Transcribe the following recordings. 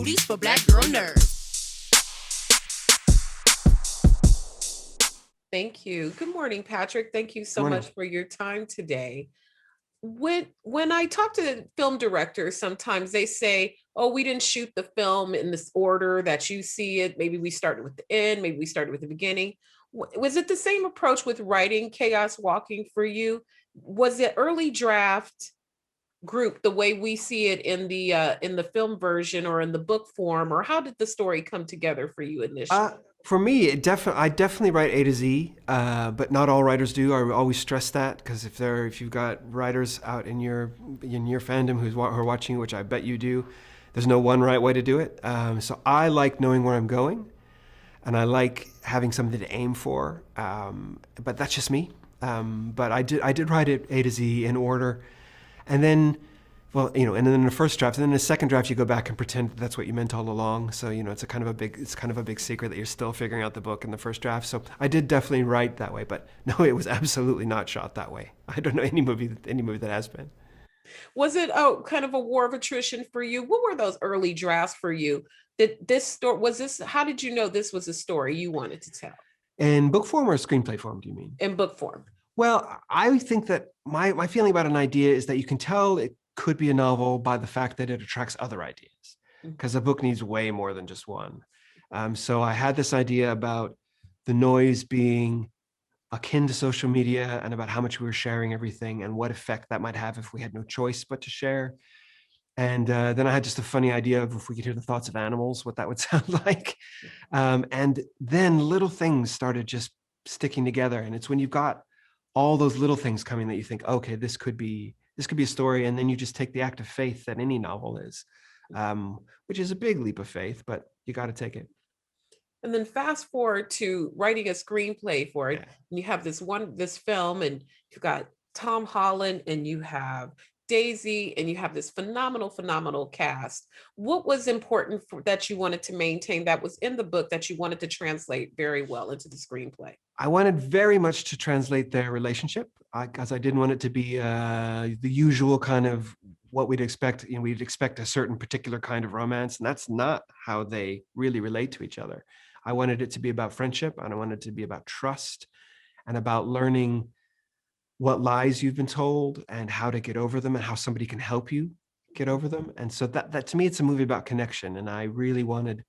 booties for black girl nerds. Thank you. Good morning, Patrick. Thank you so Good morning. much for your time today. When I talk to film directors, sometimes they say, "Oh, we didn't shoot the film in this order that you see it. Maybe we started with the end. Maybe we started with the beginning." Was it the same approach with writing Chaos Walking for you? Was the early draft group the way we see it in the film version or in the book form, or how did the story come together for you initially? For me, I definitely write A to Z, but not all writers do. I always stress that, because if you've got writers out in your fandom who are watching, which I bet you do, there's no one right way to do it. So I like knowing where I'm going, and I like having something to aim for. But that's just me. But I did write it A to Z in order, and then. Well, and then in the first draft, and then in the second draft, you go back and pretend that's what you meant all along. So, it's kind of a big secret that you're still figuring out the book in the first draft. So I did definitely write that way, but no, it was absolutely not shot that way. I don't know any movie that has been. Was it kind of a war of attrition for you? What were those early drafts for you? How did you know this was a story you wanted to tell? In book form or screenplay form, do you mean? In book form. Well, I think that my feeling about an idea is that you can tell it could be a novel by the fact that it attracts other ideas, because a book needs way more than just one. So I had this idea about the noise being akin to social media, and about how much we were sharing everything and what effect that might have if we had no choice but to share. And then I had just a funny idea of if we could hear the thoughts of animals, what that would sound like. And then little things started just sticking together. And it's when you've got all those little things coming that you think, okay, this could be a story. And then you just take the act of faith that any novel is, which is a big leap of faith, but you got to take it. And then fast forward to writing a screenplay for it. Yeah. And you have this film, and you've got Tom Holland, and you have Daisy, and you have this phenomenal cast. What was important that you wanted to maintain that was in the book that you wanted to translate very well into the screenplay? I wanted very much to translate their relationship, because I didn't want it to be the usual kind of what we'd expect. We'd expect a certain particular kind of romance, and that's not how they really relate to each other. I wanted it to be about friendship, and I wanted it to be about trust, and about learning what lies you've been told and how to get over them, and how somebody can help you get over them. And so that to me, it's a movie about connection, and I really wanted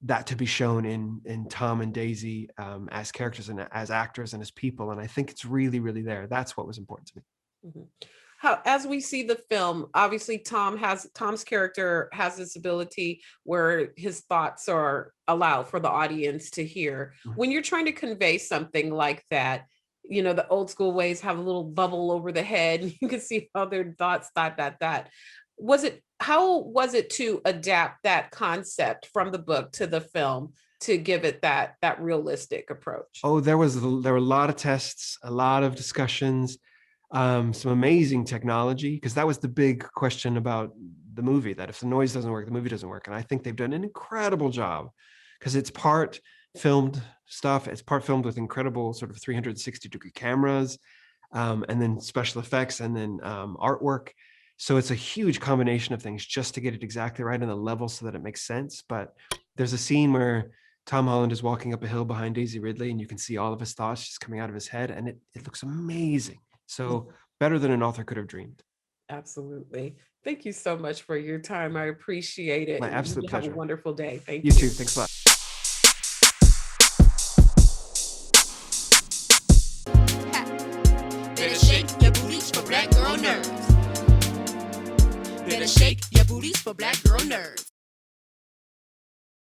that to be shown in Tom and Daisy as characters and as actors and as people. And I think it's really, really there. That's what was important to me. Mm-hmm. As we see the film, obviously Tom's character has this ability where his thoughts are allowed for the audience to hear. Mm-hmm. When you're trying to convey something like that, the old school ways have a little bubble over the head, and you can see how their thoughts that. How was it to adapt that concept from the book to the film to give it that realistic approach? Oh, there were a lot of tests, a lot of discussions, some amazing technology, because that was the big question about the movie, that if the noise doesn't work, the movie doesn't work. And I think they've done an incredible job, because it's part filmed stuff. It's part filmed with incredible sort of 360-degree cameras, and then special effects, and then artwork. So it's a huge combination of things just to get it exactly right on the level so that it makes sense. But there's a scene where Tom Holland is walking up a hill behind Daisy Ridley, and you can see all of his thoughts just coming out of his head, and it looks amazing. So better than an author could have dreamed. Absolutely. Thank you so much for your time. I appreciate it. My absolute pleasure. Have a wonderful day. Thank you. You too. Thanks a lot. Better shake your booties for black girl nerds. Better shake your booties for black girl nerds.